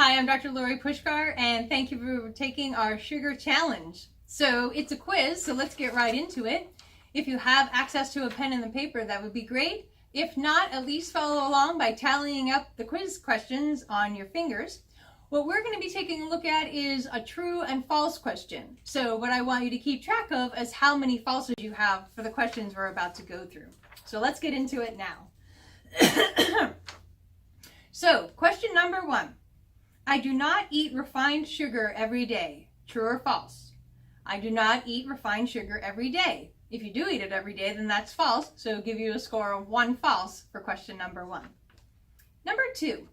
Hi, I'm Dr. Lori Puskar, and thank you for taking our sugar challenge. So it's a quiz, so let's get right into it. If you have access to a pen and the paper, that would be great. If not, at least follow along by tallying up the quiz questions on your fingers. What we're going to be taking a look at is a true and false question. So what I want you to keep track of is how many falses you have for the questions we're about to go through. So let's get into it now. So question number 1. I do not eat refined sugar every day. True or false? I do not eat refined sugar every day. If you do eat it every day, then that's false. So I'll give you a score of 1 false for question number 1. Number 2.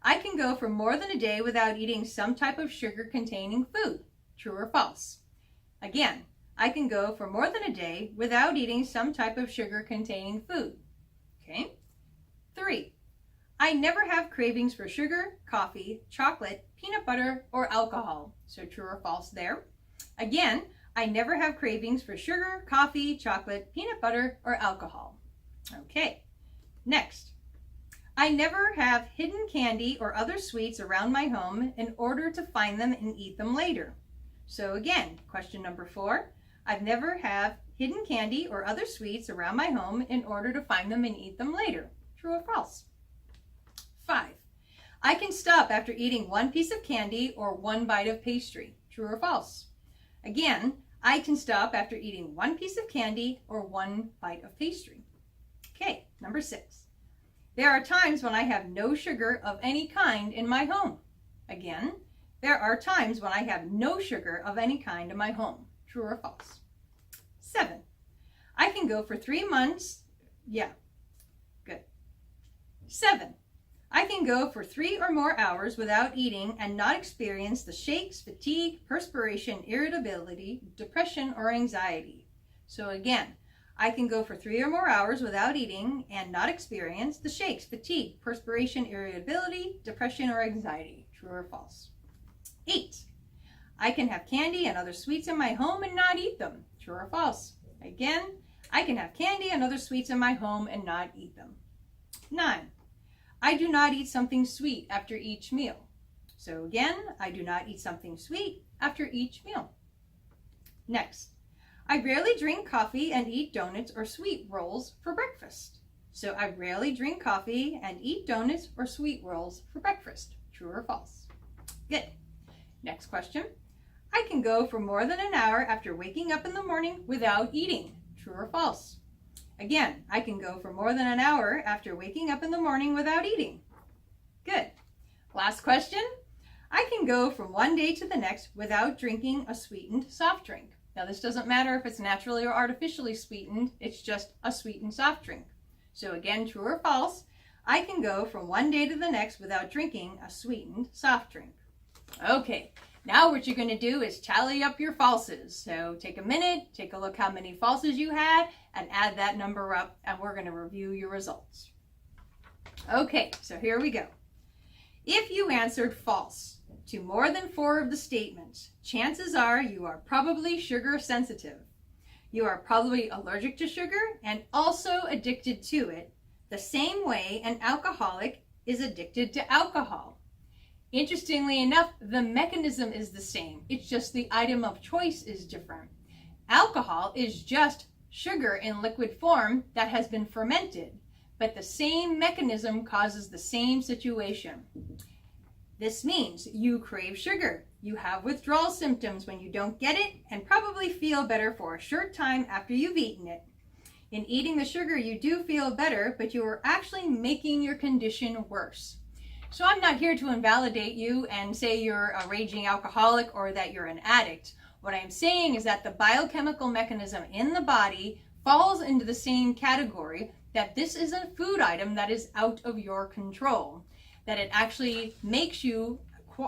I can go for more than a day without eating some type of sugar-containing food. True or false? Again, I can go for more than a day without eating some type of sugar-containing food. Okay. 3. I never have cravings for sugar, coffee, chocolate, peanut butter, or alcohol. So true or false there. Again, I never have cravings for sugar, coffee, chocolate, peanut butter, or alcohol. Okay. Next. I never have hidden candy or other sweets around my home in order to find them and eat them later. So again, question number 4. I've never have hidden candy or other sweets around my home in order to find them and eat them later. True or false? 5. I can stop after eating 1 piece of candy or 1 bite of pastry. True or false? Again, I can stop after eating 1 piece of candy or 1 bite of pastry. Okay, number 6. There are times when I have no sugar of any kind in my home. Again, there are times when I have no sugar of any kind in my home. True or false? 7. I can go for 3 months. Yeah, good. 7. I can go for 3 or more hours without eating and not experience the shakes, fatigue, perspiration, irritability, depression, or anxiety. So again, I can go for 3 or more hours without eating and not experience the shakes, fatigue, perspiration, irritability, depression, or anxiety. True or false? 8. I can have candy and other sweets in my home and not eat them. True or false? Again, I can have candy and other sweets in my home and not eat them. 9. I do not eat something sweet after each meal. So again, I do not eat something sweet after each meal. Next, I rarely drink coffee and eat donuts or sweet rolls for breakfast. So I rarely drink coffee and eat donuts or sweet rolls for breakfast. True or false? Good. Next question. I can go for more than an hour after waking up in the morning without eating. True or false? Again, I can go for more than an hour after waking up in the morning without eating. Good. Last question. I can go from one day to the next without drinking a sweetened soft drink. Now, this doesn't matter if it's naturally or artificially sweetened. It's just a sweetened soft drink. So again, true or false, I can go from one day to the next without drinking a sweetened soft drink. Okay. Now what you're going to do is tally up your falses. So take a minute, take a look how many falses you had, and add that number up, and we're going to review your results. Okay, so here we go. If you answered false to more than 4 of the statements, chances are you are probably sugar sensitive. You are probably allergic to sugar and also addicted to it, the same way an alcoholic is addicted to alcohol. Interestingly enough, the mechanism is the same. It's just the item of choice is different. Alcohol is just sugar in liquid form that has been fermented, but the same mechanism causes the same situation. This means you crave sugar. You have withdrawal symptoms when you don't get it and probably feel better for a short time after you've eaten it. In eating the sugar, you do feel better, but you are actually making your condition worse. So I'm not here to invalidate you and say you're a raging alcoholic or that you're an addict. What I'm saying is that the biochemical mechanism in the body falls into the same category, that this is a food item that is out of your control, that it actually makes you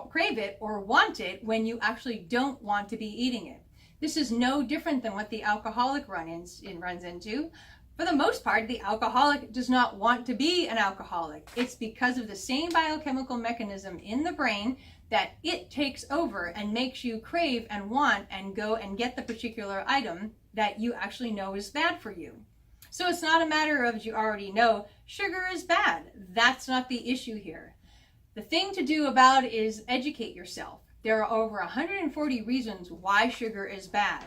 crave it or want it when you actually don't want to be eating it. This is no different than what the alcoholic runs into. For the most part, the alcoholic does not want to be an alcoholic. It's because of the same biochemical mechanism in the brain that it takes over and makes you crave and want and go and get the particular item that you actually know is bad for you. So it's not a matter of you already know sugar is bad. That's not the issue here. The thing to do about it is educate yourself. There are over 140 reasons why sugar is bad.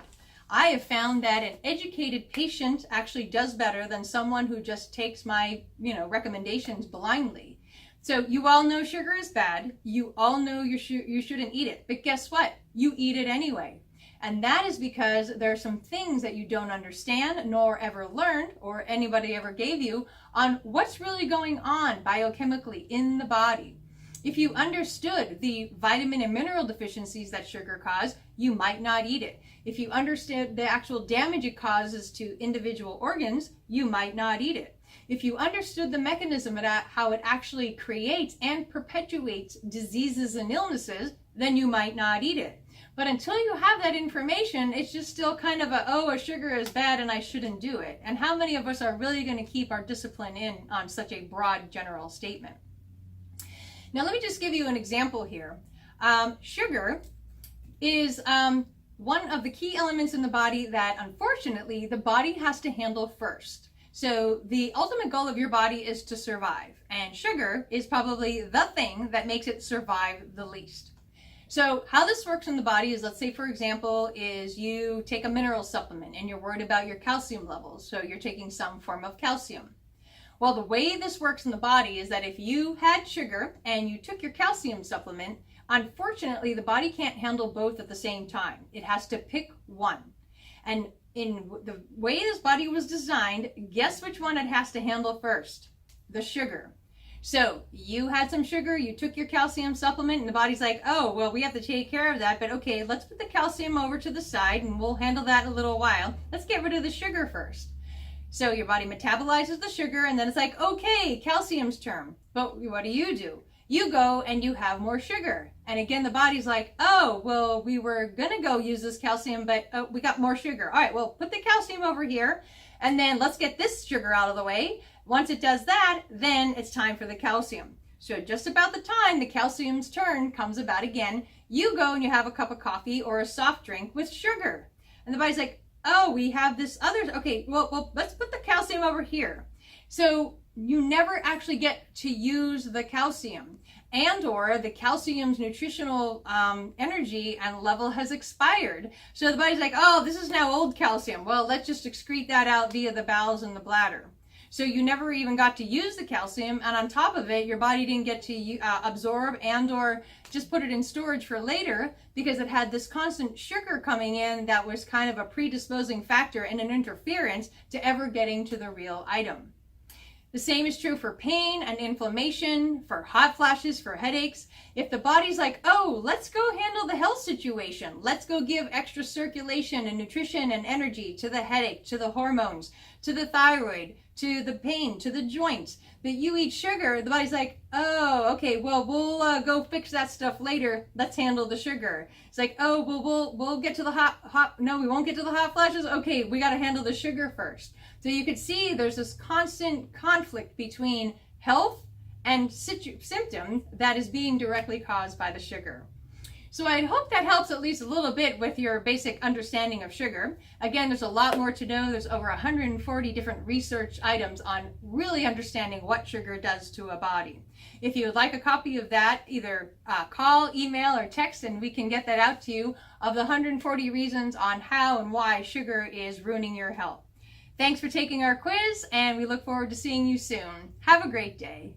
I have found that an educated patient actually does better than someone who just takes my, recommendations blindly. So you all know sugar is bad. You all know you shouldn't eat it. But guess what? You eat it anyway. And that is because there are some things that you don't understand nor ever learned or anybody ever gave you on what's really going on biochemically in the body. If you understood the vitamin and mineral deficiencies that sugar cause, you might not eat it. If you understood the actual damage it causes to individual organs, you might not eat it. If you understood the mechanism of how it actually creates and perpetuates diseases and illnesses, then you might not eat it. But until you have that information, it's just still kind of a sugar is bad and I shouldn't do it. And how many of us are really going to keep our discipline in on such a broad general statement? Now, let me just give you an example here. Sugar is one of the key elements in the body that, unfortunately, the body has to handle first. So the ultimate goal of your body is to survive, and sugar is probably the thing that makes it survive the least. So how this works in the body is, let's say, for example, is you take a mineral supplement and you're worried about your calcium levels, so you're taking some form of calcium. Well, the way this works in the body is that if you had sugar and you took your calcium supplement, unfortunately, the body can't handle both at the same time. It has to pick one. And in the way this body was designed, guess which one it has to handle first? The sugar. So you had some sugar, you took your calcium supplement, and the body's like, oh, well, we have to take care of that, but okay, let's put the calcium over to the side and we'll handle that in a little while. Let's get rid of the sugar first. So your body metabolizes the sugar, and then it's like, okay, calcium's turn. But what do? You go and you have more sugar. And again, the body's like, oh, well, we were going to go use this calcium, but we got more sugar. All right, well, put the calcium over here, and then let's get this sugar out of the way. Once it does that, then it's time for the calcium. So just about the time the calcium's turn comes about again, you go and you have a cup of coffee or a soft drink with sugar. And the body's like, oh, we have this other, okay, well, let's put the calcium over here. So you never actually get to use the calcium, and or the calcium's nutritional energy and level has expired. So the body's like, oh, this is now old calcium. Well, let's just excrete that out via the bowels and the bladder. So you never even got to use the calcium, and on top of it, your body didn't get to absorb and or just put it in storage for later because it had this constant sugar coming in that was kind of a predisposing factor and an interference to ever getting to the real item. The same is true for pain and inflammation, for hot flashes, for headaches. If the body's like, oh, let's go handle the health situation. Let's go give extra circulation and nutrition and energy to the headache, to the hormones, to the thyroid, to the pain, to the joints. But you eat sugar, the body's like, oh, okay, well, we'll go fix that stuff later. Let's handle the sugar. It's like, oh, well, we'll get to the no, we won't get to the hot flashes. Okay, we got to handle the sugar first. So you can see there's this constant conflict between health and symptom that is being directly caused by the sugar. So I hope that helps at least a little bit with your basic understanding of sugar. Again, there's a lot more to know. There's over 140 different research items on really understanding what sugar does to a body. If you would like a copy of that, either call, email, or text, and we can get that out to you, of the 140 reasons on how and why sugar is ruining your health. Thanks for taking our quiz, and we look forward to seeing you soon. Have a great day.